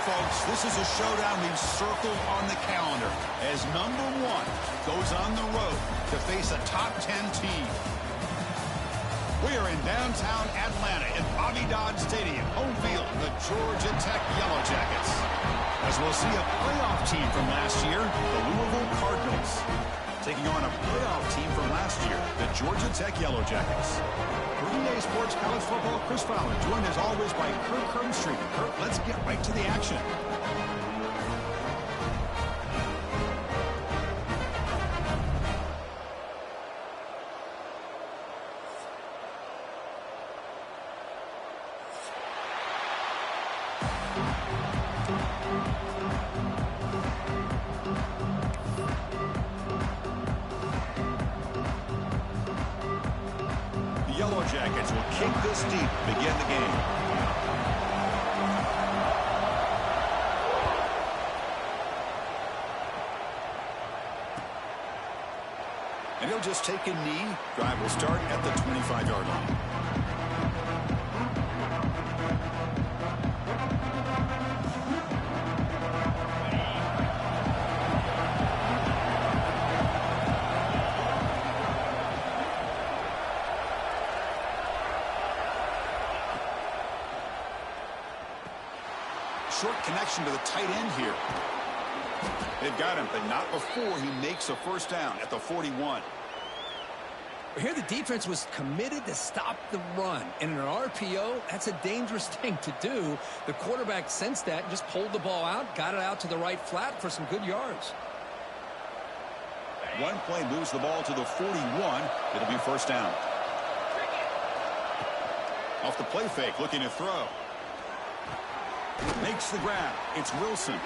folks. This is a showdown we've circled on the calendar as number one goes on the road to face a top 10 team. We are in downtown Atlanta at Bobby Dodd Stadium, home field, the Georgia Tech Yellow Jackets. As we'll see a playoff team from last year, the Louisville Cardinals, taking on a playoff team from last year, the Georgia Tech Yellow Jackets. For EA Sports College Football, Chris Fowler, joined as always by Kirk Herbstreit. Kirk, let's get right to the action. Yellow Jackets will kick this deep to begin the game. And he'll just take a knee. Drive will start at the 25-yard line. Short connection to the tight end here. They've got him, but not before he makes a first down at the 41. Here the defense was committed to stop the run. And in an RPO, that's a dangerous thing to do. The quarterback sensed that and just pulled the ball out, got it out to the right flat for some good yards. One play moves the ball to the 41. It'll be first down. Off the play fake, looking to throw. Makes the grab. It's Wilson.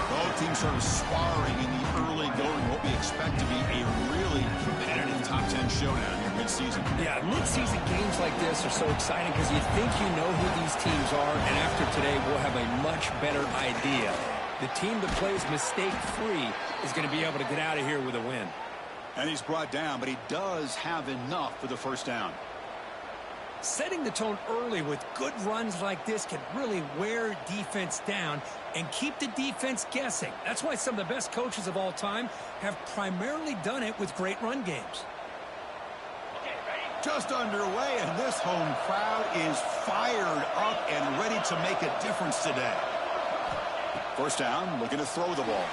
Both teams sort of sparring in the early going. What we expect to be a really competitive top 10 showdown here mid-season. Yeah, mid-season games like this are so exciting because you think you know who these teams are, and after today we'll have a much better idea. The team that plays mistake-free is going to be able to get out of here with a win. And he's brought down, but he does have enough for the first down. Setting the tone early with good runs like this can really wear defense down and keep the defense guessing. That's why some of the best coaches of all time have primarily done it with great run games. Just underway, and this home crowd is fired up and ready to make a difference today. First down, looking to throw the ball.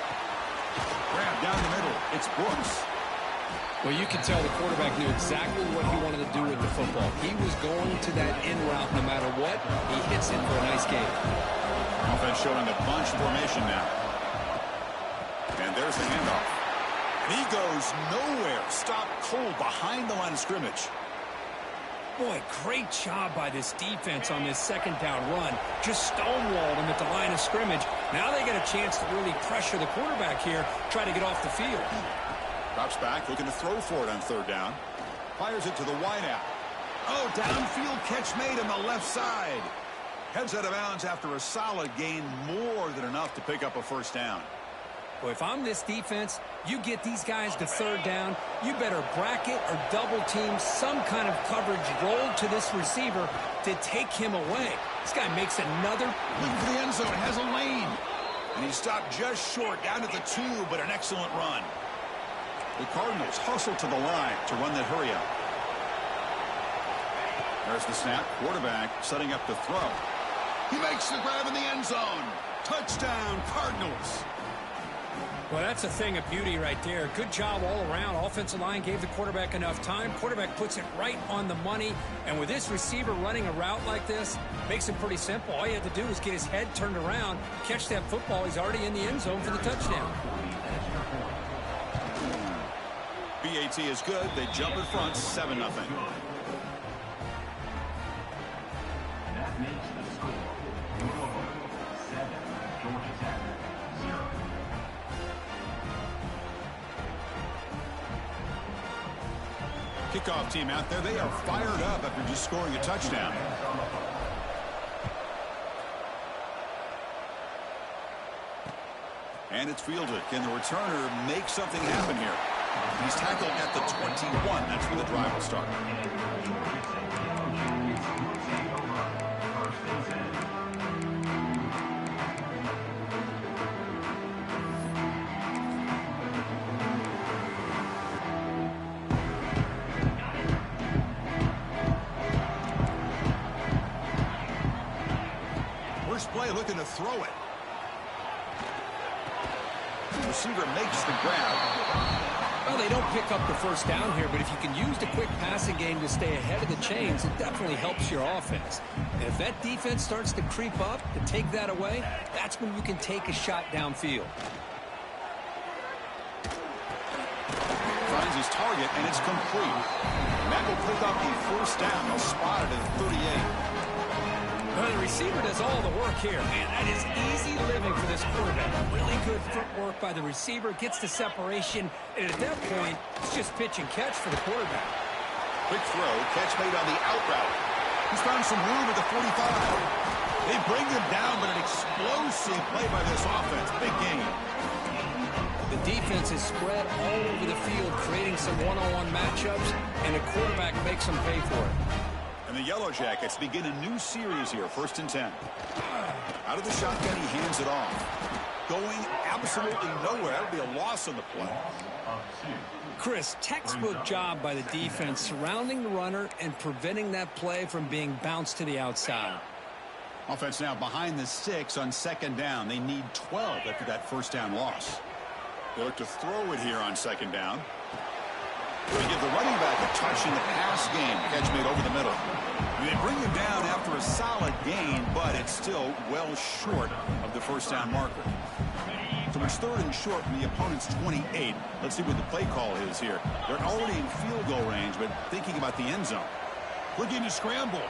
Grab down the middle. It's Brooks. Well, you can tell the quarterback knew exactly what he wanted to do with the football. He was going to that in route no matter what. He hits it for a nice game. Offense showing a bunch formation now. And there's the handoff. And he goes nowhere. Stopped cold behind the line of scrimmage. Boy, great job by this defense on this second down run. Just stonewalled him at the line of scrimmage. Now they get a chance to really pressure the quarterback here, try to get off the field. Drops back, looking to throw for it on third down. Fires it to the wideout. Oh, downfield catch made on the left side. Heads out of bounds after a solid gain, more than enough to pick up a first down. Well, if I'm this defense, you get these guys to third down, you better bracket or double team some kind of coverage rolled to this receiver to take him away. This guy makes another. Looking for the end zone, has a lane. And he stopped just short, down at the 2, but an excellent run. The Cardinals hustle to the line to run that hurry up. There's the snap. Quarterback setting up to throw. He makes the grab in the end zone. Touchdown, Cardinals. Well, that's a thing of beauty right there. Good job all around. Offensive line gave the quarterback enough time. Quarterback puts it right on the money. And with this receiver running a route like this, makes it pretty simple. All you have to do is get his head turned around, catch that football. He's already in the end zone for the touchdown. BAT is good. They jump in front, 7-0. That makes the score. Louisville 7, Georgia Tech 0. Kickoff team out there. They are fired up after just scoring a touchdown. And it's fielded. Can the returner make something happen here? He's tackled at the 21. That's where the drive will start. play, looking to throw it. The receiver makes the grab. Well, they don't pick up the first down here, but if you can use the quick passing game to stay ahead of the chains, it definitely helps your offense. And if that defense starts to creep up, to take that away, that's when you can take a shot downfield. Finds his target, and it's complete. And that will pick up a first down. They'll spot it at 38. Well, the receiver does all the work here. Man, that is easy living for this quarterback. Really good footwork by the receiver, gets the separation, and at that point, it's just pitch and catch for the quarterback. Quick throw, catch made on the out route. He's found some room at the 45. They bring him down, but an explosive play by this offense. Big game. The defense is spread all over the field, creating some one-on-one matchups, and the quarterback makes them pay for it. And the Yellow Jackets begin a new series here, 1st and 10. Out of the shotgun, he hands it off. Going absolutely nowhere. That'll be a loss on the play. Chris, textbook job by the defense surrounding the runner and preventing that play from being bounced to the outside. Offense now behind the 6 on 2nd down. They need 12 after that first down loss. They look to throw it here on 2nd down. They give the running back a touch in the pass game. Catch made over the middle. And they bring him down after a solid gain, but it's still well short of the first down marker. So it's 3rd and short from the opponent's 28. Let's see what the play call is here. They're already in field goal range, but thinking about the end zone. Looking to scramble.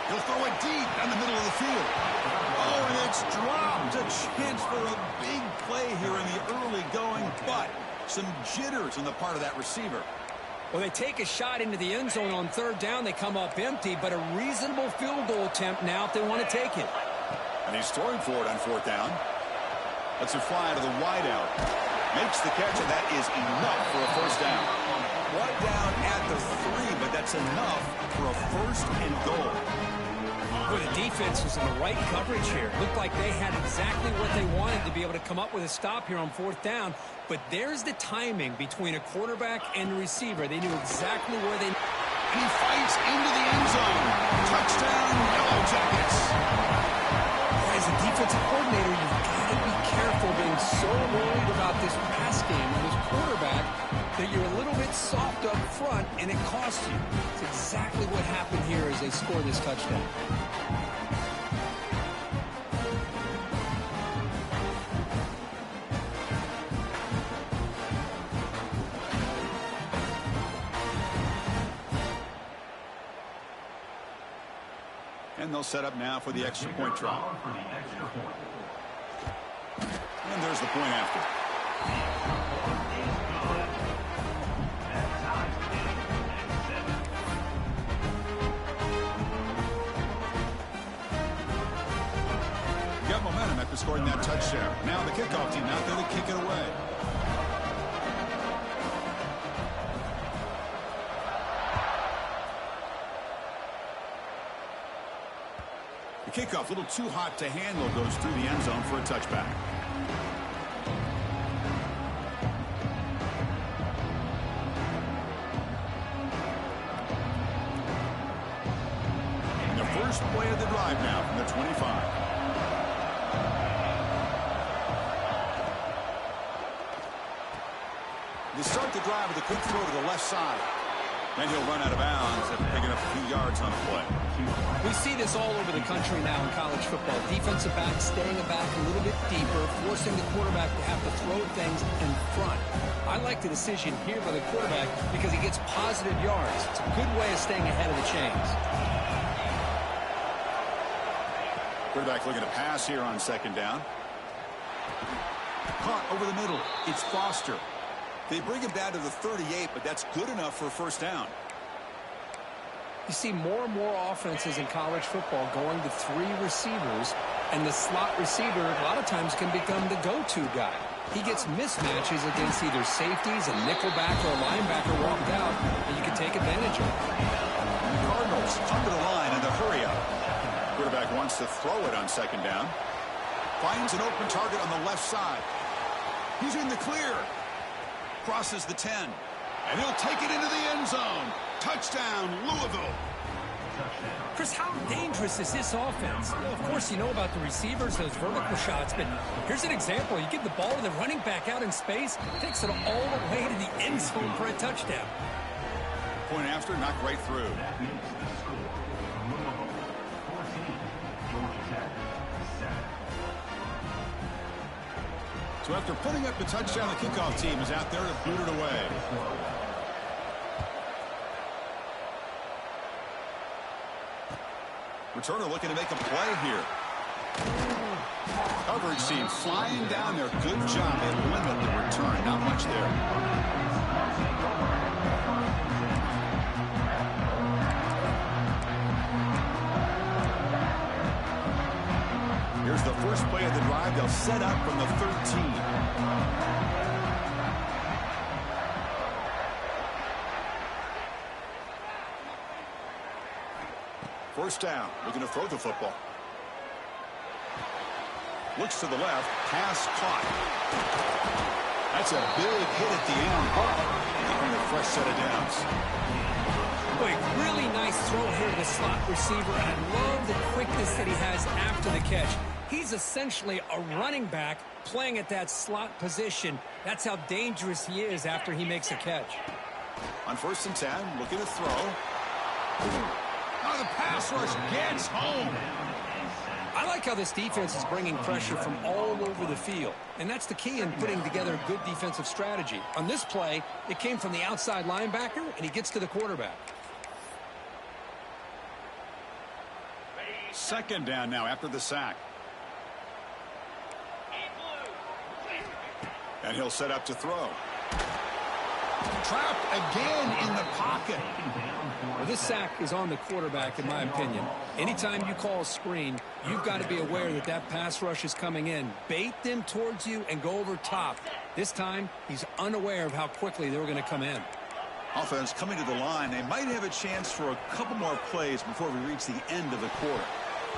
He'll throw it deep down the middle of the field. Oh, and it's dropped. A chance for a big play here in the early going, but some jitters on the part of that receiver. Well, they take a shot into the end zone on 3rd down. They come up empty, but a reasonable field goal attempt now if they want to take it. And he's throwing for it on 4th down. Lets it fly to the wideout. Makes the catch, and that is enough for a first down. Right down at the 3, but that's enough for a 1st and goal. Well, the defense was in the right coverage here. Looked like they had exactly what they wanted to be able to come up with a stop here on 4th down. But there's the timing between a quarterback and a receiver. They knew exactly where they... And he fights into the end zone. Touchdown, Yellow Jackets. As a defensive coordinator, you've got to be careful being so worried about this pass game and this quarterback that you're a little bit soft up front, and it costs you. It's exactly what happened here as they score this touchdown. And they'll set up now for the extra point try. And there's the point after. Got momentum after scoring that touchdown. Now the kickoff team out there to kick it away. The kickoff, a little too hot to handle, goes through the end zone for a touchback. And the first play of the drive now from the 25. They start the drive with a quick throw to the left side. Then he'll run out of bounds after picking up a few yards on the play. We see this all over the country now in college football. Defensive backs staying back a little bit deeper, forcing the quarterback to have to throw things in front. I like the decision here by the quarterback because he gets positive yards. It's a good way of staying ahead of the chains. Quarterback looking to pass here on 2nd down. Caught over the middle. It's Foster. They bring him down to the 38, but that's good enough for a first down. You see more and more offenses in college football going to 3 receivers, and the slot receiver a lot of times can become the go-to guy. He gets mismatches against either safeties, a nickelback, or a linebacker walked out, and you can take advantage of it. The Cardinals under the line in the hurry-up. Quarterback wants to throw it on 2nd down. Finds an open target on the left side. He's in the clear. Crosses the 10. And he'll take it into the end zone. Touchdown, Louisville. Touchdown. Chris, how dangerous is this offense? Well, of course, you know about the receivers, those vertical shots, but here's an example. You give the ball to the running back out in space, takes it all the way to the end zone for a touchdown. Point after, knocked right through. That makes the score Louisville 14, Georgia Tech 7. So after putting up the touchdown, the kickoff team is out there to boot it away. Returner looking to make a play here. Coverage team flying down there. Good job. They limit the return. Not much there. Here's the first play of the drive. They'll set up from the 13. First down, looking to throw the football. Looks to the left, pass caught. That's a big hit at the end. And a fresh set of downs. Boy, really nice throw here to the slot receiver, and I love the quickness that he has after the catch. He's essentially a running back playing at that slot position. That's how dangerous he is after he makes a catch. On 1st and 10, looking to throw. Oh, the pass rush gets home. I like how this defense is bringing pressure from all over the field, and that's the key in putting together a good defensive strategy. On this play, it came from the outside linebacker, and he gets to the quarterback. Second down now after the sack. And he'll set up to throw. Trapped again in the pocket. Well, this sack is on the quarterback, in my opinion. Anytime you call a screen, you've got to be aware that that pass rush is coming in. Bait them towards you and go over top. This time, he's unaware of how quickly they were going to come in. Offense coming to the line. They might have a chance for a couple more plays before we reach the end of the quarter.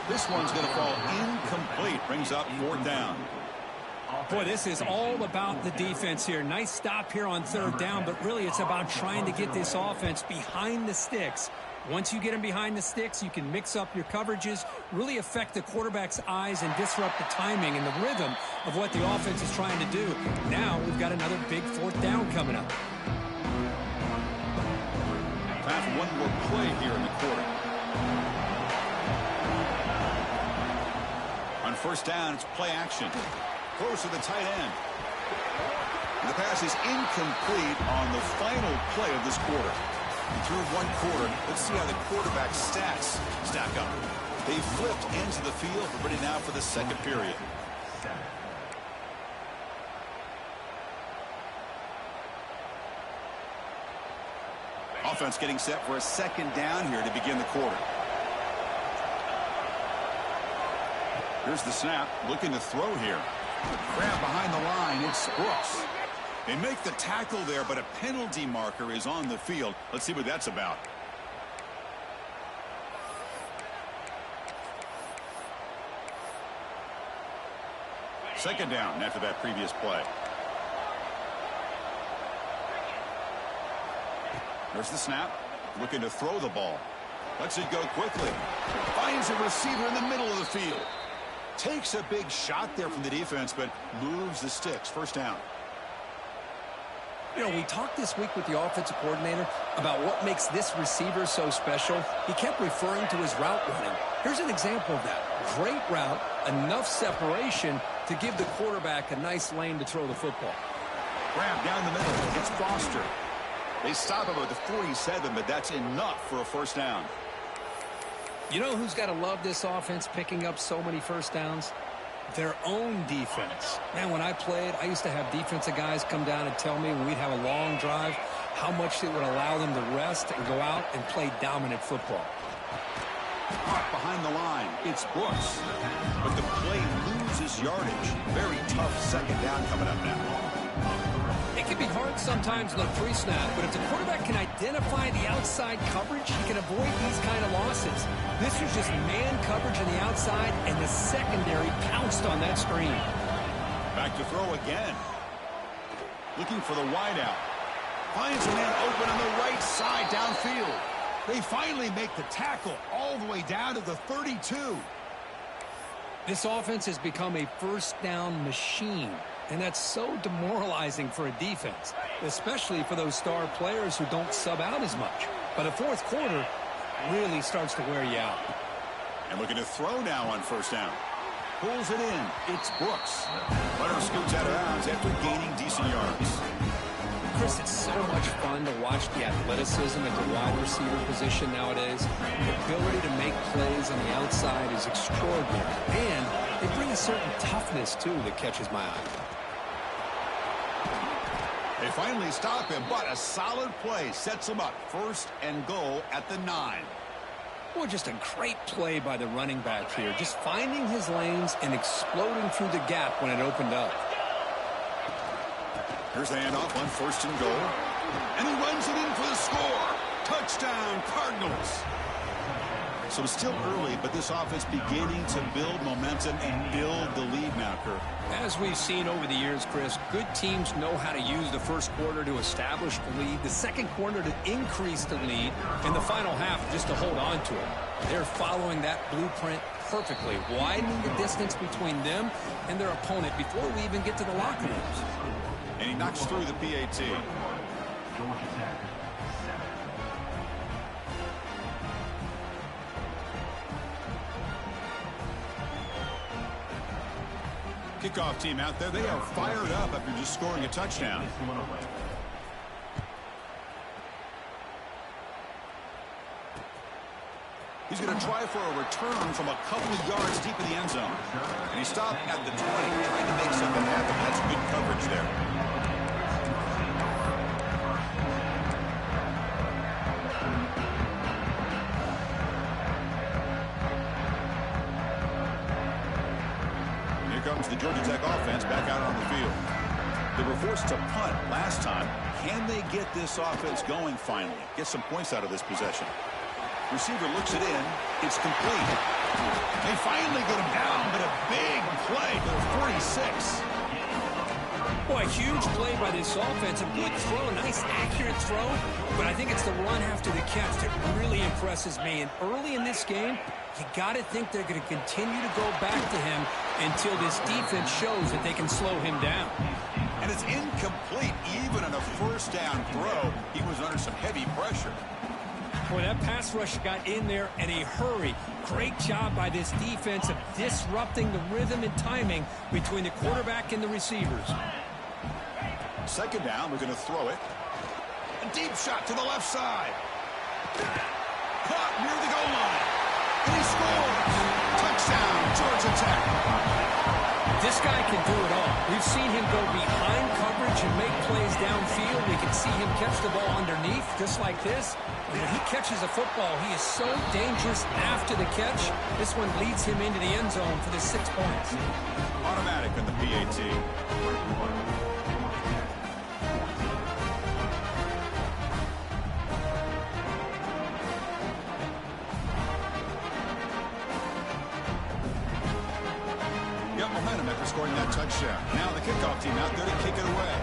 This one's going to fall incomplete. Brings up 4th down. Boy, this is all about the defense here. Nice stop here on 3rd down, but really it's about trying to get this offense behind the sticks. Once you get them behind the sticks, you can mix up your coverages, really affect the quarterback's eyes and disrupt the timing and the rhythm of what the offense is trying to do. Now we've got another big 4th down coming up. Time for one more play here in the quarter. On 1st down, it's play action. Close to the tight end. And the pass is incomplete on the final play of this quarter. Through one quarter, let's see how the quarterback's stats stack up. They flipped into the field. We're ready now for the second period. Offense getting set for a 2nd down here to begin the quarter. Here's the snap, looking to throw here. Grab behind the line, it's Brooks. They make the tackle there, but a penalty marker is on the field. Let's see what that's about. Second down after that previous play. There's the snap, looking to throw the ball. Lets it go quickly. Finds a receiver in the middle of the field. Takes a big shot there from the defense, but moves the sticks. 1st down. You know, we talked this week with the offensive coordinator about what makes this receiver so special. He kept referring to his route running. Here's an example of that. Great route, enough separation to give the quarterback a nice lane to throw the football. Grab down the middle. It's Foster. They stop him at the 47, but that's enough for a 1st down. You know who's got to love this offense picking up so many 1st downs? Their own defense. Man, when I played, I used to have defensive guys come down and tell me when we'd have a long drive how much it would allow them to rest and go out and play dominant football. Caught behind the line. It's Brooks. But the play loses yardage. Very tough 2nd down coming up now. It can be hard sometimes in the pre-snap, but if the quarterback can identify the outside coverage, he can avoid these kind of losses. This was just man coverage on the outside, and the secondary pounced on that screen. Back to throw again. Looking for the wideout. Finds a man open on the right side downfield. They finally make the tackle all the way down to the 32. This offense has become a first down machine, and that's so demoralizing for a defense, especially for those star players who don't sub out as much. But a fourth quarter really starts to wear you out. And looking to throw now on first down. Pulls it in. It's Brooks. Runner scoots out of bounds after gaining decent yards. Chris, it's so much fun to watch the athleticism at the wide receiver position nowadays. The ability to make plays on the outside is extraordinary. And they bring a certain toughness, too, that catches my eye. They finally stop him, but a solid play sets him up. First and goal at the 9. Boy, just a great play by the running back here. Just finding his lanes and exploding through the gap when it opened up. Here's the handoff on first and goal. And he runs it in for the score. Touchdown, Cardinals. So it's still early, but this offense beginning to build momentum and build the lead now, Kirk. As we've seen over the years, Chris, good teams know how to use the first quarter to establish the lead, the second quarter to increase the lead, and the final half just to hold on to it. They're following that blueprint perfectly, widening the distance between them and their opponent before we even get to the locker rooms. And he knocks through the PAT. Georgia Tech, 7. Kickoff team out there, they are fired up after just scoring a touchdown. He's going to try for a return from a couple of yards deep in the end zone. And he stopped at the 20, trying to make something happen. That's good coverage there. Comes the Georgia Tech offense back out on the field. They were forced to punt last time. Can they get this offense going finally? Get some points out of this possession. Receiver looks it in. It's complete. They finally get him down, but a big play to the 46. Boy, a huge play by this offense. A good throw, nice accurate throw. But I think it's the run after the catch that really impresses me. And early in this game, you got to think they're going to continue to go back to him until this defense shows that they can slow him down. And it's incomplete. Even on a first down throw, he was under some heavy pressure. Boy, that pass rush got in there in a hurry. Great job by this defense of disrupting the rhythm and timing between the quarterback and the receivers. Second down, we're going to throw it. A deep shot to the left side. Caught near the goal line. And he scores. Touchdown, Georgia Tech. This guy can do it all. We've seen him go behind coverage and make plays downfield. We can see him catch the ball underneath, just like this. And when he catches a football, he is so dangerous after the catch. This one leads him into the end zone for the 6 points. Automatic in the PAT. Momentum after scoring that touchdown. Now the kickoff team out there to kick it away.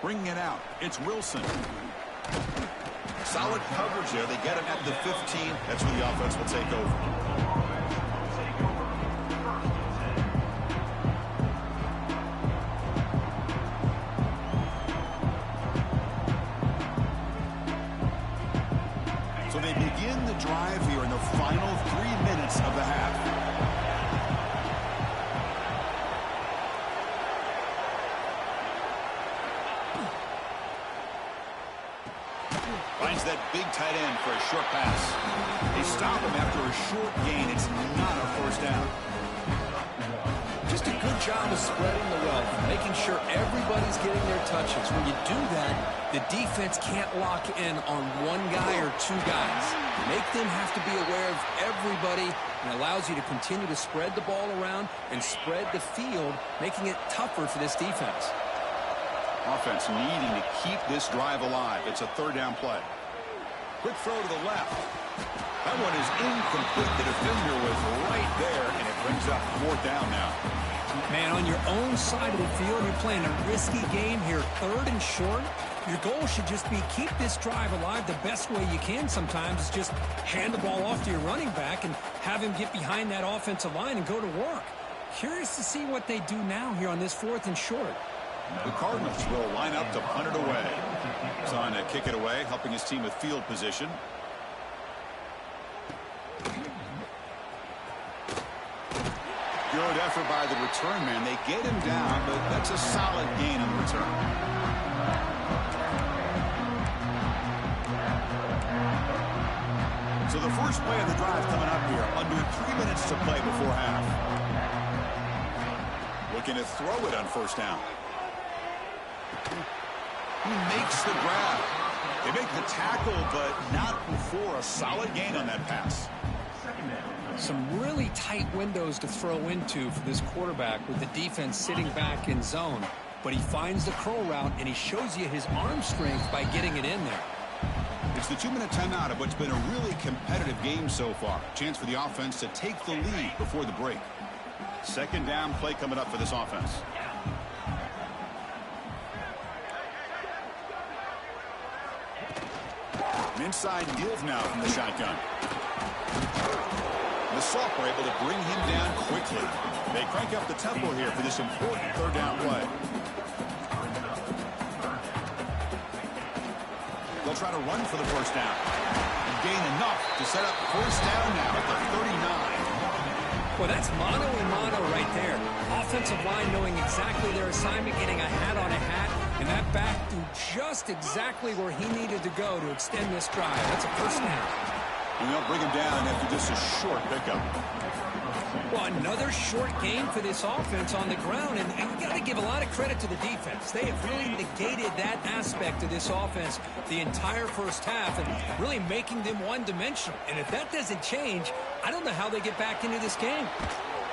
Bringing it out, it's Wilson. Solid coverage there. They get him at the 15. That's where the offense will take over. So they begin the drive here in the final 3 minutes of the half. Finds that big tight end for a short pass. They stop him after a short gain. It's not a first down. Just a good job of spreading the wealth, making sure everybody's getting their touches. When you do that, the defense can't lock in on one guy or two guys. Make them have to be aware of everybody, and allows you to continue to spread the ball around and spread the field, making it tougher for this defense. Offense needing to keep this drive alive. It's a third down play. Quick throw to the left. That one is incomplete. The defender was right there, and it brings up fourth down now. Man, on your own side of the field, you're playing a risky game here, 3rd and short. Your goal should just be keep this drive alive the best way you can sometimes. Is just hand the ball off to your running back and have him get behind that offensive line and go to work. Curious to see what they do now here on this 4th and short. The Cardinals will line up to punt it away. He's on to kick it away, helping his team with field position. Good effort by the return man. They get him down, but that's a solid gain on the return. So the first play of the drive coming up here. Under 3 minutes to play before half. Looking to throw it on 1st down. He makes the grab. They make the tackle, but not before a solid gain on that pass. Some really tight windows to throw into for this quarterback with the defense sitting back in zone. But he finds the curl route, and he shows you his arm strength by getting it in there. It's the 2-minute timeout of what's been a really competitive game so far. Chance for the offense to take the lead before the break. 2nd down play coming up for this offense. An inside deals now from the shotgun. The Sauk were able to bring him down quickly. They crank up the tempo here for this important 3rd down play. They'll try to run for the 1st down. And gain enough to set up 1st down now at the 39. Well, that's mano a mano right there. Offensive line knowing exactly their assignment, getting a hat on a hat, and that back threw just exactly where he needed to go to extend this drive. That's a 1st down. And they'll bring him down after just a short pickup. Well, another short game for this offense on the ground, and you got to give a lot of credit to the defense. They have really negated that aspect of this offense the entire 1st half and really making them one-dimensional. And if that doesn't change, I don't know how they get back into this game.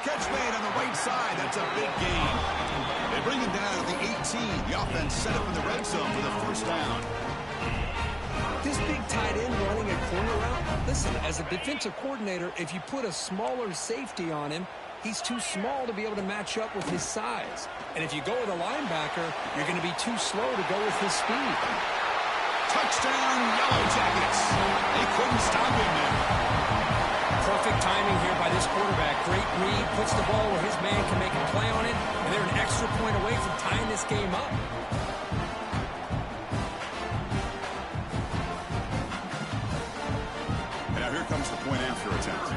Catch made on the right side. That's a big gain. They bring him down at the 18. The offense set up in the red zone for the 1st down. This big tight end running a corner route, listen, as a defensive coordinator, if you put a smaller safety on him, he's too small to be able to match up with his size. And if you go with a linebacker, you're going to be too slow to go with his speed. Touchdown, Yellow Jackets. They couldn't stop him there. Perfect timing here by this quarterback. Great read, puts the ball where his man can make a play on it, and they're an extra point away from tying this game up. Comes the point after attempt.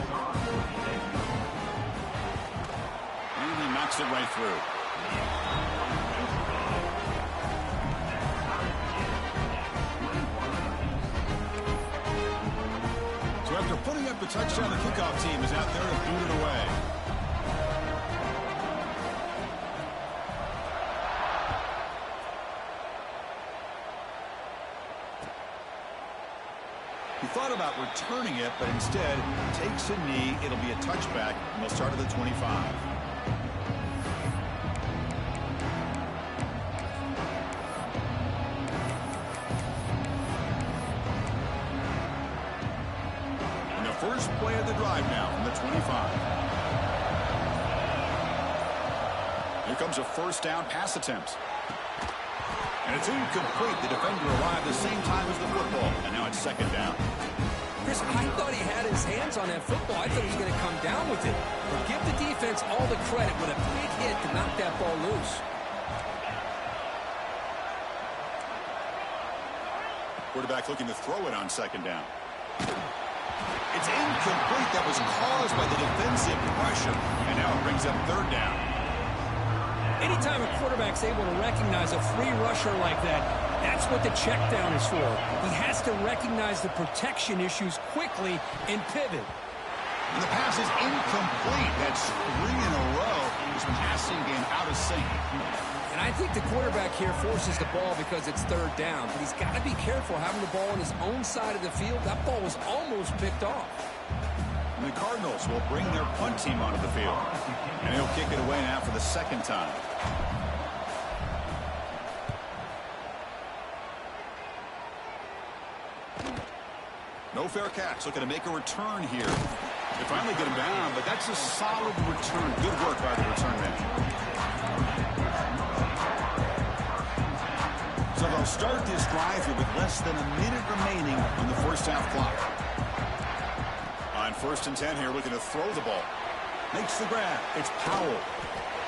And he knocks it right through. So after putting up the touchdown, the kickoff team is out there to boot it away. He thought about returning it, but instead takes a knee. It'll be a touchback, and they'll start at the 25. And the first play of the drive now from the 25. Here comes a 1st down pass attempt. And it's incomplete. The defender arrived the same time as the football. And now it's 2nd down. Chris, I thought he had his hands on that football. I thought he was going to come down with it. But give the defense all the credit with a big hit to knock that ball loose. Quarterback looking to throw it on 2nd down. It's incomplete. That was caused by the defensive pressure. And now it brings up 3rd down. Anytime a quarterback's able to recognize a free rusher like that, that's what the check down is for. He has to recognize the protection issues quickly and pivot. And the pass is incomplete. That's 3 in a row. His passing game out of sync. And I think the quarterback here forces the ball because it's 3rd down. But he's got to be careful having the ball on his own side of the field. That ball was almost picked off. And the Cardinals will bring their punt team onto the field. And he'll kick it away now for the 2nd time. No fair catch. Looking to make a return here. They finally get him down, but that's a solid return. Good work by the return man. they'll start this drive here with less than a minute remaining on the first half clock. On 1st and 10 here, looking to throw the ball. Makes the grab. It's Powell.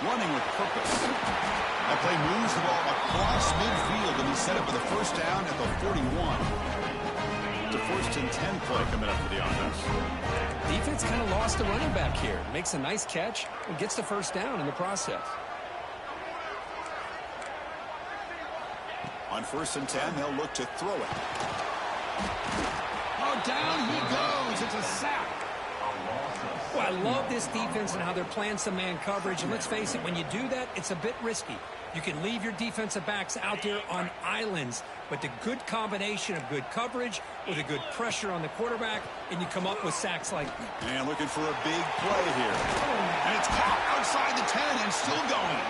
Running with purpose. That play moves the ball across midfield, and he's set up for the first down at the 41. The 1st and 10 play coming up for the offense. Defense kind of lost the running back here. Makes a nice catch and gets the first down in the process. On 1st and 10, they'll look to throw it. Oh, down he goes. It's a sack. Well, I love this defense and how they're playing some man coverage. And let's face it, when you do that, it's a bit risky. You can leave your defensive backs out there on islands, but the good combination of good coverage with a good pressure on the quarterback, and you come up with sacks like that. And looking for a big play here. And it's caught outside the 10 and still going.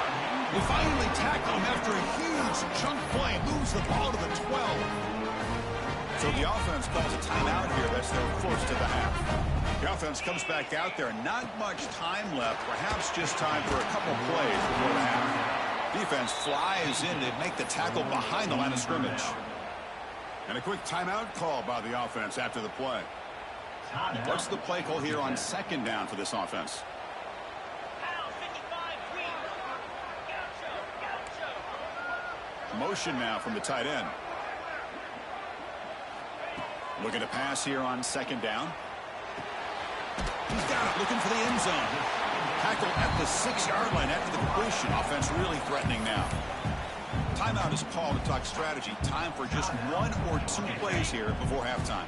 They finally tackle him after a huge chunk play. Moves the ball to the 12. So the offense calls a timeout here. That's their first of the half. The offense comes back out there. Not much time left. Perhaps just time for a couple plays before the half. Defense flies in to make the tackle behind the line of scrimmage. And a quick timeout call by the offense after the play. What's the play call here on 2nd down for this offense? Motion now from the tight end. Looking to pass here on 2nd down. He's got it, looking for the end zone. Tackle at the 6-yard line after the completion. Offense really threatening now. Timeout is called to talk strategy. Time for just 1 or 2 plays here before halftime.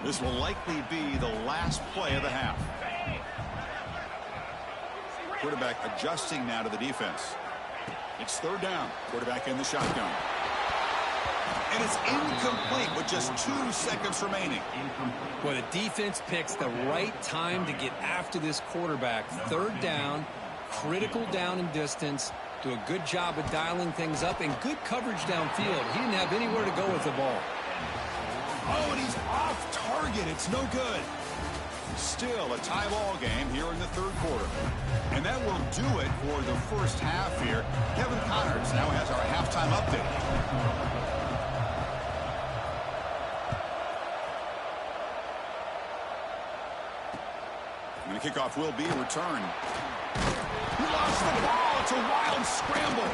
This will likely be the last play of the half. Quarterback adjusting now to the defense. It's 3rd down. Quarterback in the shotgun. And it's incomplete with just 2 seconds remaining. Well, the defense picks the right time to get after this quarterback. 3rd down, critical down and distance. Do a good job of dialing things up and good coverage downfield. He didn't have anywhere to go with the ball. Oh, and he's off target. It's no good. Still a tie ball game here in the 3rd quarter. And that will do it for the first half here. Kevin Connors now has our halftime update. And the kickoff will be returned. He lost the ball. It's a wild scramble.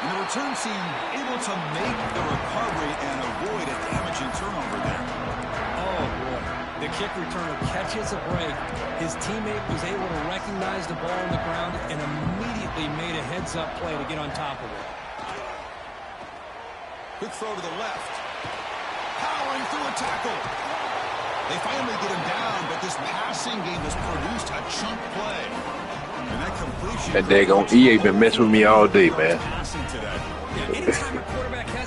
And the return team able to make the recovery and avoid a damaging turnover there. Oh, boy. The kick returner catches a break. His teammate was able to recognize the ball on the ground and immediately made a heads-up play to get on top of it. Quick throw to the left. Powering through a tackle. They finally get him down, but this passing game has produced a chunk play. And that completion... That daggone EA been messing with me all day, man.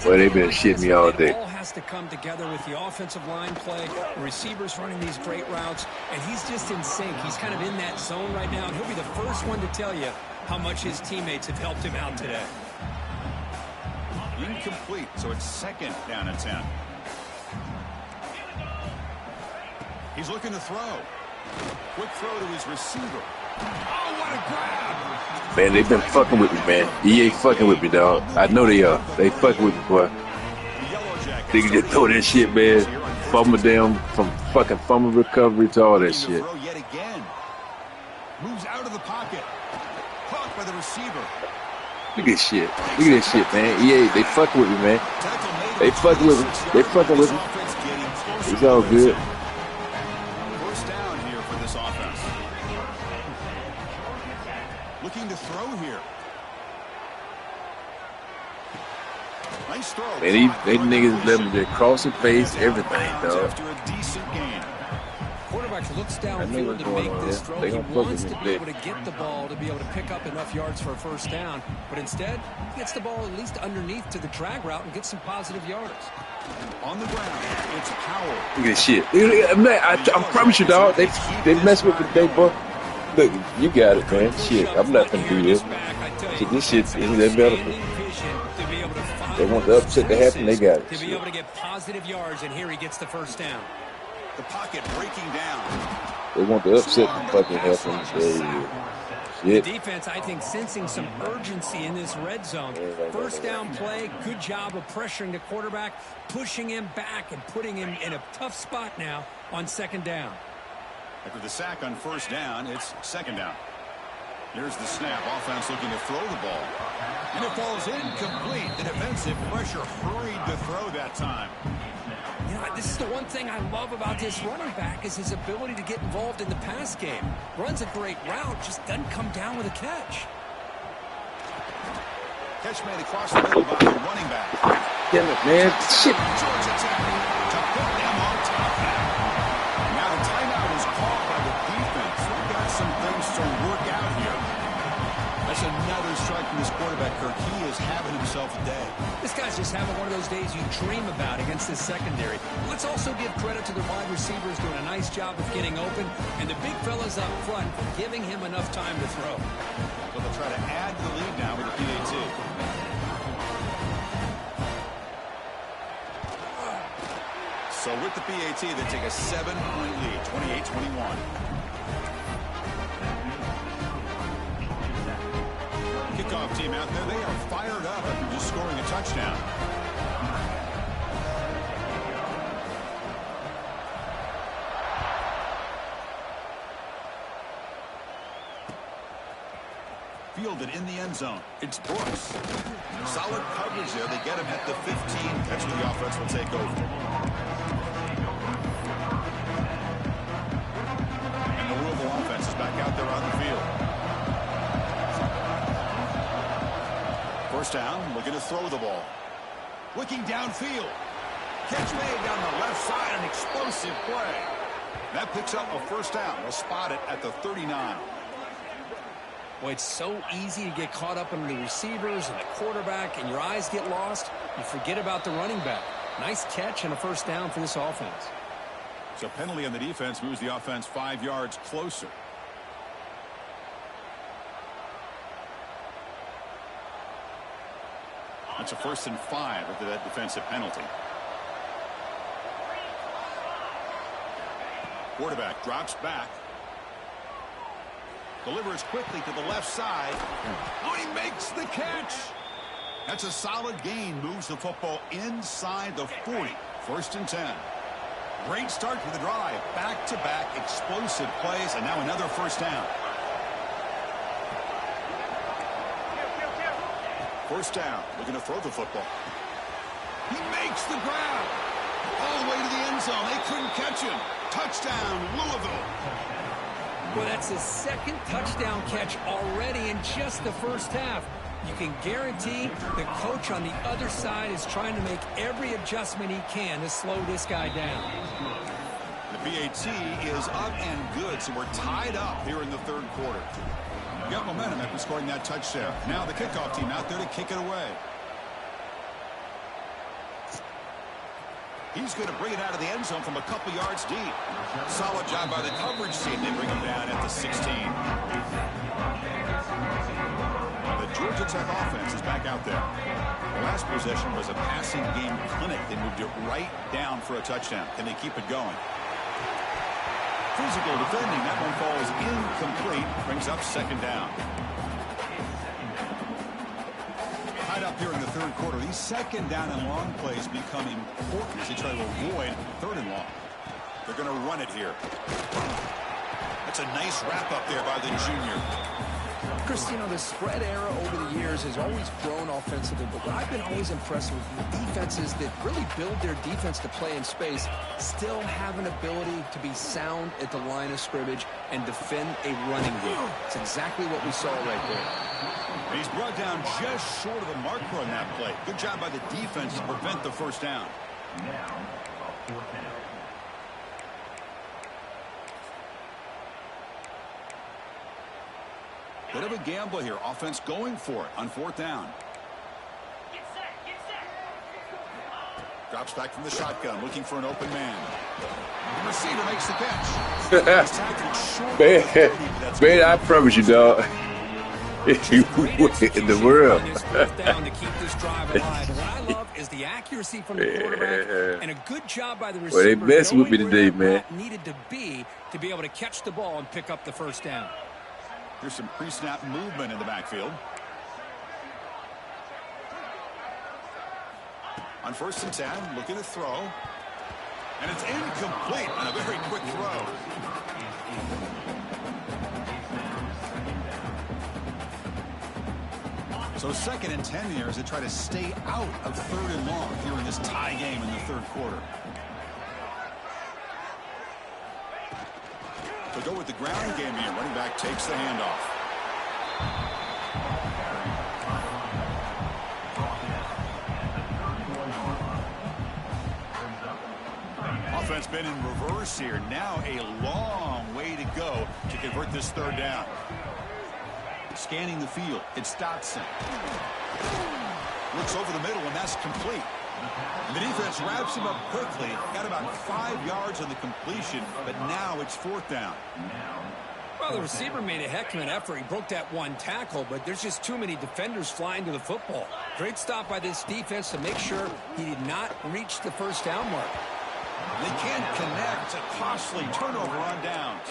Well, they've been shitting me all day. It all has to come together with the offensive line play, the receivers running these great routes, and he's just in sync. He's kind of in that zone right now, and he'll be the first one to tell you how much his teammates have helped him out today. Incomplete, so it's 2nd down and 10. He's looking to throw. Quick throw to his receiver. Oh, what a grab! Man, they've been fucking with me, man. EA fucking with me, dog. I know they are. They fucking with me, boy. They can just throw that shit, man. Fumble down from fucking fumble recovery to all that shit. Yet again. Moves out of the pocket. Caught by the receiver. Look at this shit. Look at this shit, man. EA, they fucking with me, man. They fucking with me. They fucking with me. It's all good. Looking to throw here. Nice throw. Man, they niggas let them just cross the face, everything, dog. After a decent gain. Quarterback looks downfield to make this throw. He wants to be able to get the ball to be able to pick up enough yards for a first down, but instead he gets the ball at least underneath to the drag route and gets some positive yards. On the ground, it's Powell. Look at this shit. I promise you, dog. They mess with the day, boy. Look, you got it, man. Shit, I'm not gonna do this. Shit, this shit isn't that better. They want the upset to happen, they got it. To be able to get positive yards, and here he gets the first down. The pocket breaking down. They want the upset to fucking happen. The defense, I think, sensing some urgency in this red zone. First down play, good job of pressuring the quarterback, pushing him back and putting him in a tough spot now on second down. After the sack on first down, it's second down. Here's the snap. Offense looking to throw the ball. And it falls incomplete. The defensive pressure hurried to throw that time. You know, this is the one thing I love about this running back is his ability to get involved in the pass game. Runs a great route, just doesn't come down with a catch. Catch made across the middle by the running back. Damn it, man. Shit. Georgia Tech to put them on top. Now the timeout is called by the defense. We've got some things to work out here. That's another strike from this quarterback, Kirk. He is having himself a day. This guy's just having one of those days you dream about against this secondary. Let's also give credit to the wide receivers doing a nice job of getting open, and the big fellas up front for giving him enough time to throw. So they'll try to add to the lead now with the PAT. So with the PAT, they take a 7-point lead, 28-21. Kickoff team out there, they are fired up after just scoring a touchdown. Fielded in the end zone. It's Brooks. Solid coverage there. They get him at the 15. That's where the offense will take over. And the Louisville offense is back out there on the field. First down, looking to throw the ball. Looking downfield. Catch made down the left side, an explosive play. That picks up a first down. We'll spot it at the 39. Boy, it's so easy to get caught up in the receivers and the quarterback, and your eyes get lost. You forget about the running back. Nice catch and a first down for this offense. So penalty on the defense moves the offense 5 yards closer. That's a 1st and 5 after that defensive penalty. Quarterback drops back. Delivers quickly to the left side. Oh, he makes the catch. That's a solid gain. Moves the football inside the 40. 1st and 10. Great start to the drive. Back-to-back explosive plays, and now another first down. First down. Looking to throw the football. He makes the grab. All the way to the end zone. They couldn't catch him. Touchdown, Louisville. Well, that's his 2nd touchdown catch already in just the first half. You can guarantee the coach on the other side is trying to make every adjustment he can to slow this guy down. The PAT is up and good, so we're tied up here in the 3rd quarter. Got momentum after scoring that touchdown. Now the kickoff team out there to kick it away. He's going to bring it out of the end zone from a couple yards deep. Solid job by the coverage team. They bring him down at the 16. The Georgia Tech offense is back out there. The last possession was a passing game clinic. They moved it right down for a touchdown. Can they keep it going? Physical defending. That one falls incomplete. Brings up 2nd down. Tied up here in the 3rd quarter. These 2nd down and long plays become important as they try to avoid 3rd and long. They're going to run it here. That's a nice wrap up there by the junior. Chris, you know, the spread era over the years has always grown offensively, but what I've been always impressed with defenses that really build their defense to play in space still have an ability to be sound at the line of scrimmage and defend a running game. It's exactly what we saw right there. And he's brought down just short of the marker on that play. Good job by the defense to prevent the first down. Now, 4th down. Bit of a gamble here. Offense going for it on 4th down. Drops back from the shotgun, looking for an open man. The receiver makes the catch. He's tackled short. Man, I promise you, dog. You in the world. Down to keep this drive alive. And what I love is the accuracy from the quarterback and a good job by the receiver. Well, they messing with me today, man. Needed to be able to catch the ball and pick up the first down. Here's some pre-snap movement in the backfield. On 1st and 10, looking to throw. And it's incomplete on a very quick throw. So 2nd and 10 here as they try to stay out of 3rd and long here in this tie game in the 3rd quarter. To go with the ground game here, running back takes the handoff. Offense been in reverse here. Now a long way to go to convert this 3rd down. Scanning the field, it's Dotson. Looks over the middle, and that's complete. And the defense wraps him up quickly. Got about 5 yards on the completion, but now it's 4th down. Well, the receiver made a heck of an effort. He broke that one tackle, but there's just too many defenders flying to the football. Great stop by this defense to make sure he did not reach the 1st down mark. They can't connect. A costly turnover on downs.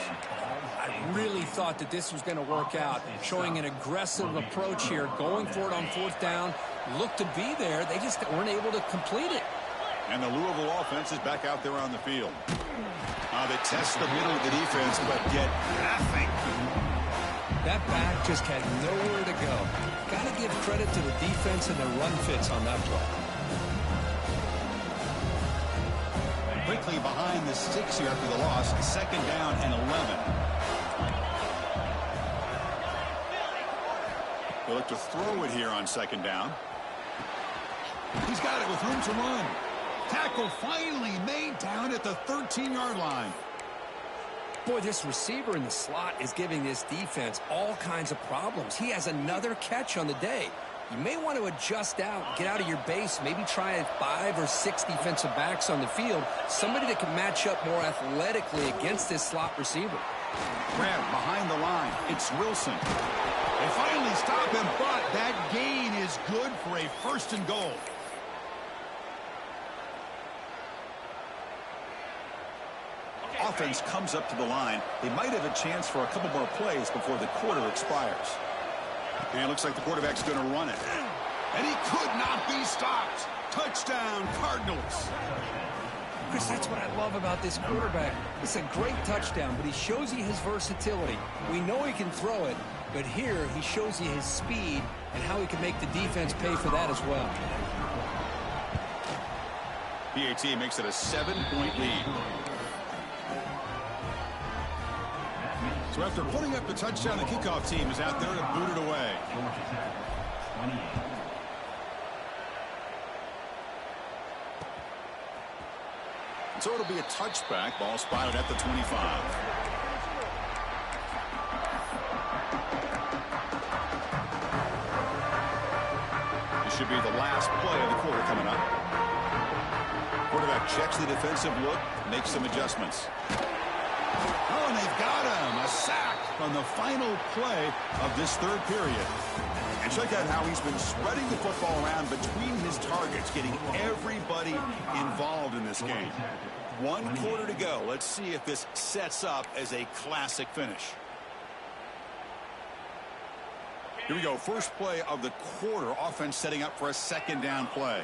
I really thought that this was going to work out, showing an aggressive approach here, going for it on 4th down. Looked to be there. They just weren't able to complete it. And the Louisville offense is back out there on the field. They test the middle of the defense, but get nothing. That back just had nowhere to go. Got to give credit to the defense and their run fits on that play. Quickly behind the sticks here after the loss. 2nd down and 11. They look to throw it here on 2nd down. He's got it with room to run. Tackle finally made down at the 13-yard line. Boy, this receiver in the slot is giving this defense all kinds of problems. He has another catch on the day. You may want to adjust out, get out of your base, maybe try 5 or 6 defensive backs on the field, somebody that can match up more athletically against this slot receiver. Grab behind the line. It's Wilson. They finally stop him, but that gain is good for a 1st and goal. Offense comes up to the line. They might have a chance for a couple more plays before the quarter expires. And it looks like the quarterback's going to run it. And he could not be stopped. Touchdown, Cardinals. Chris, that's what I love about this quarterback. It's a great touchdown, but he shows you his versatility. We know he can throw it, but here he shows you his speed and how he can make the defense pay for that as well. PAT makes it a 7-point lead. So after putting up the touchdown, the kickoff team is out there to boot it away. So it'll be a touchback. Ball spotted at the 25. This should be the last play of the quarter coming up. Quarterback checks the defensive look, makes some adjustments. Oh, and they've got him. A sack on the final play of this 3rd period. And check out how he's been spreading the football around between his targets, getting everybody involved in this game. 1 quarter to go. Let's see if this sets up as a classic finish. Here we go. First play of the quarter. Offense setting up for a 2nd down play.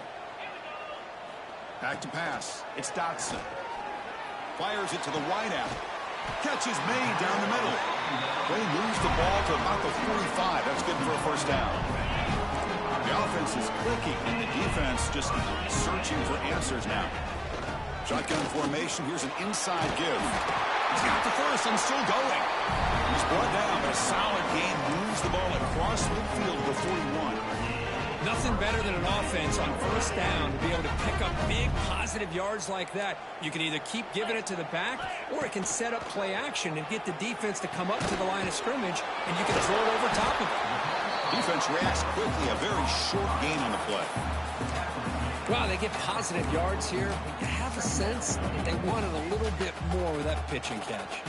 Back to pass. It's Dotson. Fires it to the wideout. Catch is made down the middle. They moves the ball to about the 45. That's good for a 1st down. The offense is clicking, and the defense just searching for answers now. Shotgun formation. Here's an inside give. He's got the first and still going. He's brought down, but a solid gain moves the ball across midfield to the 41. Nothing better than an offense on 1st down to be able to pick up big positive yards like that. You can either keep giving it to the back, or it can set up play action and get the defense to come up to the line of scrimmage, and you can throw it over top of it. Defense reacts quickly. A very short gain on the play. Wow, they get positive yards here. But you have a sense that they wanted a little bit more with that pitch and catch.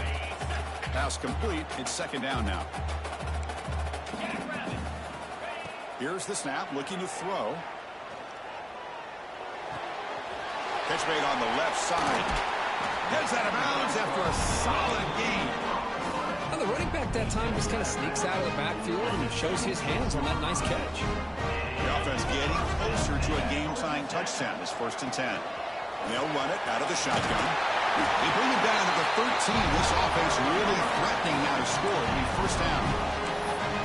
Pass complete. It's 2nd down now. Here's the snap, looking to throw. Catch made on the left side. Gets out of bounds after a solid gain. Now the running back that time just kind of sneaks out of the backfield and shows his hands on that nice catch. The offense getting closer to a game-tying touchdown. It's 1st and 10. They'll run it out of the shotgun. They bring it down to the 13. This offense really threatening now to score. It'll be 1st down.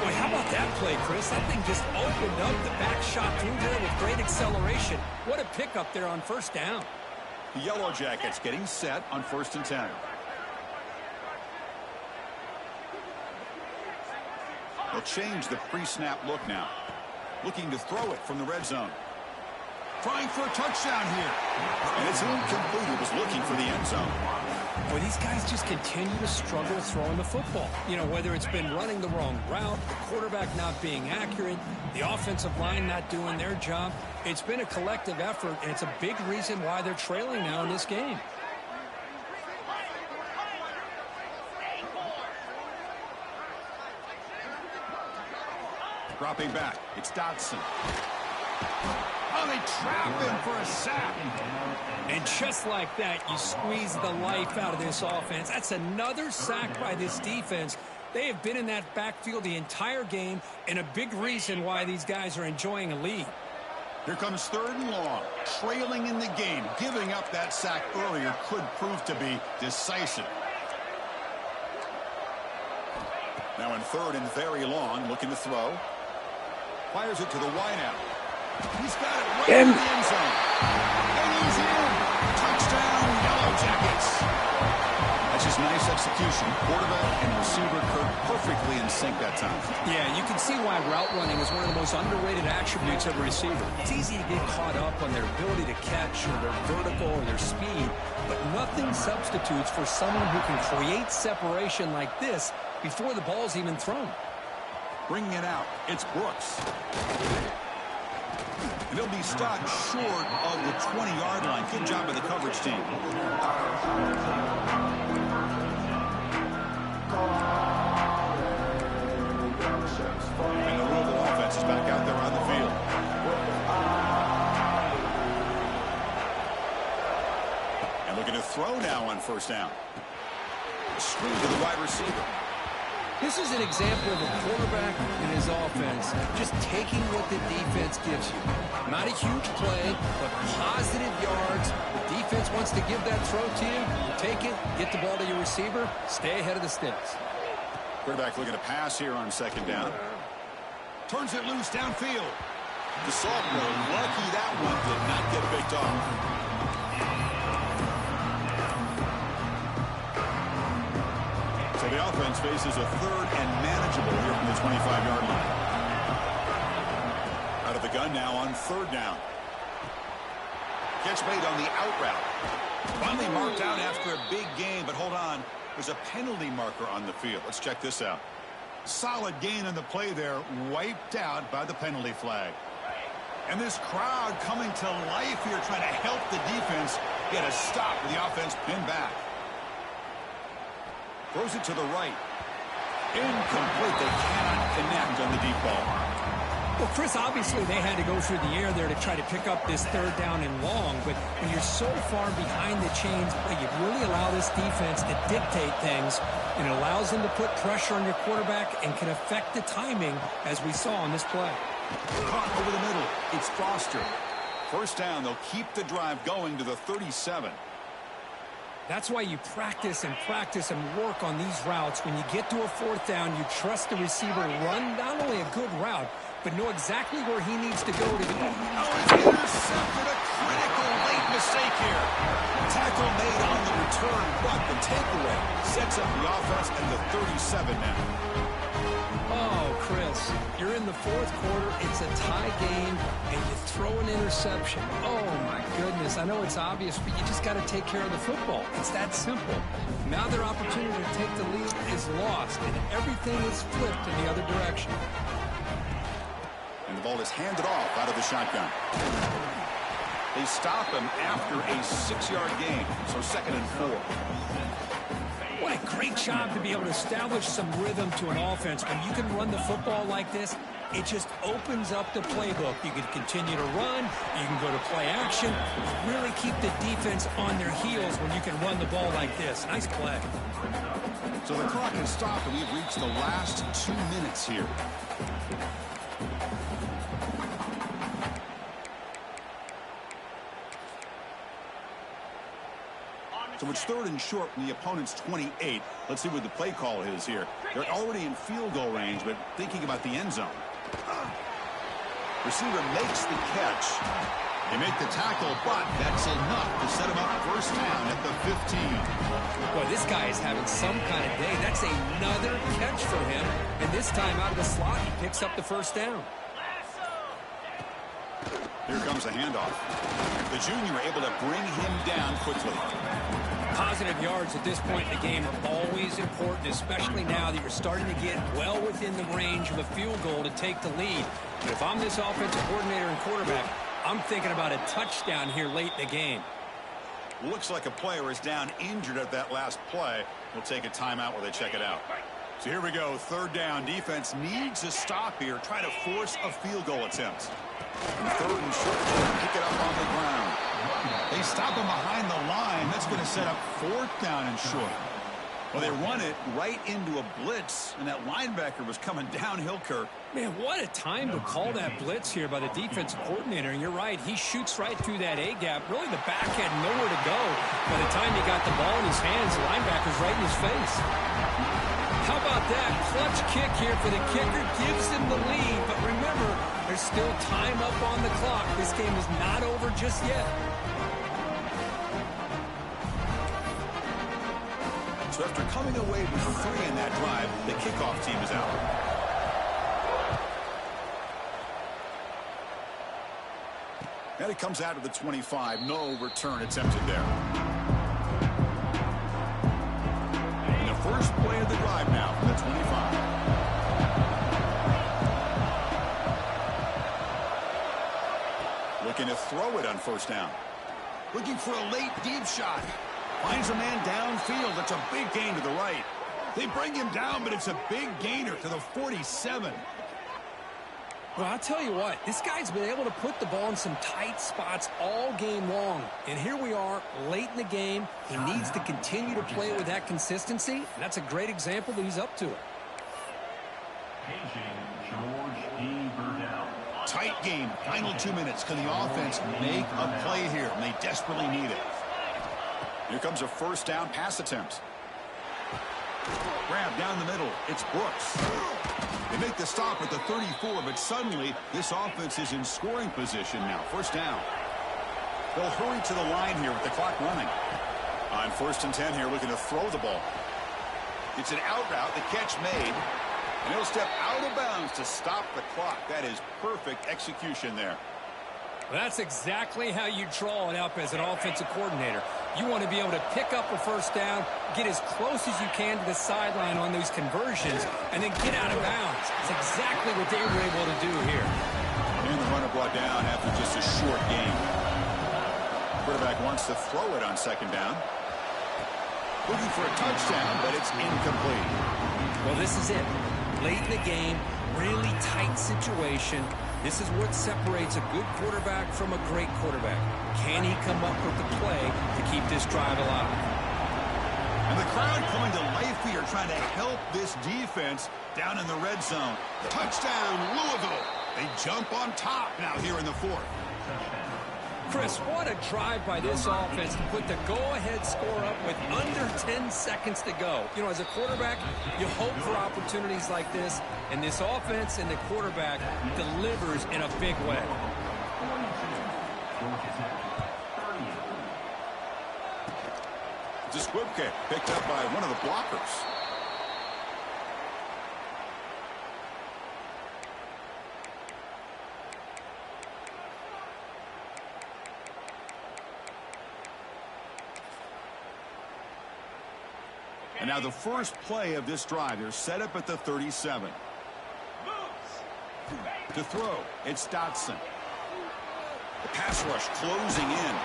Boy, how about that play, Chris? That thing just opened up. The back shot through there with great acceleration. What a pickup there on 1st down. The Yellow Jackets getting set on 1st and 10. They'll change the pre-snap look now. Looking to throw it from the red zone. Trying for a touchdown here. And it's incomplete. He was looking for the end zone. Boy, these guys just continue to struggle throwing the football. You know, whether it's been running the wrong route, the quarterback not being accurate, the offensive line not doing their job. It's been a collective effort, and it's a big reason why they're trailing now in this game. Dropping back. It's Dotson. Oh, they trap him for a sack. And just like that, you squeeze the life out of this offense. That's another sack by this defense. They have been in that backfield the entire game, and a big reason why these guys are enjoying a lead. Here comes 3rd and long. Trailing in the game. Giving up that sack earlier could prove to be decisive. Now in 3rd and very long, looking to throw. Fires it to the wideout. He's got it right in the end zone. And he's in. Touchdown, Yellow Jackets. That's just nice execution. Quarterback and receiver perfectly in sync that time. Yeah, you can see why route running is one of the most underrated attributes of a receiver. It's easy to get caught up on their ability to catch or their vertical or their speed, but nothing substitutes for someone who can create separation like this before the ball's even thrown. Bringing it out, it's Brooks. And he'll be stopped short of the 20-yard line. Good job by the coverage team. And the Louisville offense is back out there on the field. And looking to throw now on 1st down. Screen to the wide receiver. This is an example of a quarterback and his offense just taking what the defense gives you. Not a huge play, but positive yards. The defense wants to give that throw to you. You take it, get the ball to your receiver, stay ahead of the sticks. Quarterback looking to pass here on 2nd down. Turns it loose downfield. The sophomore, lucky that one did not get picked off. So the offense faces a 3rd and manageable here from the 25-yard line. Out of the gun now on 3rd down. Catch made on the out route. Finally marked out after a big gain, but hold on. There's a penalty marker on the field. Let's check this out. Solid gain on the play there, wiped out by the penalty flag. And this crowd coming to life here, trying to help the defense get a stop with the offense pinned back. Throws it to the right. Incomplete. They cannot connect on the deep ball. Well, Chris, obviously they had to go through the air there to try to pick up this 3rd down and long, but when you're so far behind the chains, you really allow this defense to dictate things, and it allows them to put pressure on your quarterback and can affect the timing, as we saw on this play. Caught over the middle. It's Foster. 1st down. They'll keep the drive going to the 37. That's why you practice and work on these routes. When you get to a 4th down, you trust the receiver run not only a good route, but know exactly where he needs to go to do it. Oh, it's intercepted. A critical late mistake here. Tackle made on the return, but the takeaway sets up the offense at the 37 now. Oh, Chris, you're in the 4th quarter. It's a tie game, and you throw an interception. Oh, my goodness. I know it's obvious, but you just got to take care of the football. It's that simple. Now their opportunity to take the lead is lost, and everything is flipped in the other direction. And the ball is handed off out of the shotgun. They stop him after a 6-yard gain, so 2nd and 4. What a great job to be able to establish some rhythm to an offense. When you can run the football like this, it just opens up the playbook. You can continue to run. You can go to play action. Really keep the defense on their heels when you can run the ball like this. Nice play. So the clock has stopped, and we've reached the last 2 minutes here. So it's 3rd and short from the opponent's 28. Let's see what the play call is here. They're already in field goal range, but thinking about the end zone. Receiver makes the catch. They make the tackle, but that's enough to set him up first down at the 15. Boy, this guy is having some kind of day. That's another catch for him. And this time out of the slot, he picks up the first down. Here comes the handoff. The junior able to bring him down quickly. Positive yards at this point in the game are always important, especially now that you're starting to get well within the range of a field goal to take the lead. But if I'm this offensive coordinator and quarterback, I'm thinking about a touchdown here late in the game. Looks like a player is down injured at that last play. We'll take a timeout while they check it out. So here we go, 3rd down. Defense needs a stop here. Try to force a field goal attempt. 3rd and short, pick it up on the ground. They stop him behind the line. That's going to set up 4th down and short. Well, they run it right into a blitz, and that linebacker was coming downhill, Kirk. Man, what a time to call that blitz here by the defensive coordinator. And you're right, he shoots right through that A-gap. Really, the back had nowhere to go. By the time he got the ball in his hands, the linebacker's right in his face. How about that? Clutch kick here for the kicker. Gives him the lead. But remember, there's still time up on the clock. This game is not over just yet. So after coming away with 3 in that drive, the kickoff team is out. And it comes out of the 25. No return attempted there. And the first play of the drive now from the 25. Looking to throw it on first down. Looking for a late deep shot. Finds a man downfield. That's a big gain to the right. They bring him down, but it's a big gainer to the 47. Well, I'll tell you what, this guy's been able to put the ball in some tight spots all game long. And here we are, late in the game. He needs to continue to play with that consistency. And that's a great example that he's up to it. Tight game, final 2 minutes. Can the offense make a play here? And they desperately need it. Here comes a first down pass attempt. Grab down the middle. It's Brooks. They make the stop at the 34, but suddenly this offense is in scoring position now. First down. They'll hurry to the line here with the clock running. On 1st and 10 here, looking to throw the ball. It's an out route. The catch made. And he'll step out of bounds to stop the clock. That is perfect execution there. That's exactly how you draw it up as an offensive coordinator. You want to be able to pick up a first down, get as close as you can to the sideline on those conversions, and then get out of bounds. It's exactly what they were able to do here. And the runner brought down after just a short game. Quarterback wants to throw it on 2nd down. Looking for a touchdown, but it's incomplete. Well, this is it. Late in the game, really tight situation. This is what separates a good quarterback from a great quarterback. Can he come up with the play to keep this drive alive? And the crowd coming to life here, trying to help this defense down in the red zone. Touchdown, Louisville. They jump on top now here in the 4th. Chris, what a drive by this offense to put the go-ahead score up with under 10 seconds to go. You know, as a quarterback, you hope for opportunities like this, and this offense and the quarterback delivers in a big way. It's a squib kick picked up by one of the blockers. And now the first play of this drive, they're set up at the 37. To throw, it's Dotson. The pass rush closing in.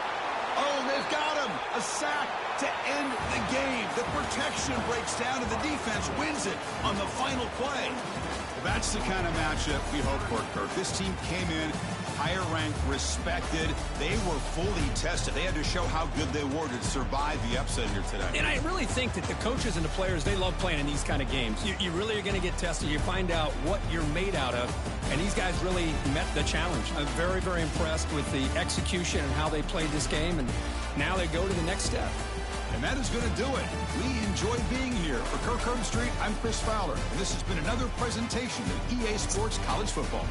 Oh, they've got him! A sack to end the game. The protection breaks down and the defense wins it on the final play. Well, that's the kind of matchup we hope for, Kirk. This team came in higher ranked, respected. They were fully tested. They had to show how good they were to survive the upset here today. And I really think that the coaches and the players, they love playing in these kind of games. You really are going to get tested. You find out what you're made out of. And these guys really met the challenge. I'm very, very impressed with the execution and how they played this game. And now they go to the next step. And that is going to do it. We enjoy being here. For Kirk Herbstreit, I'm Chris Fowler. And this has been another presentation of EA Sports College Football.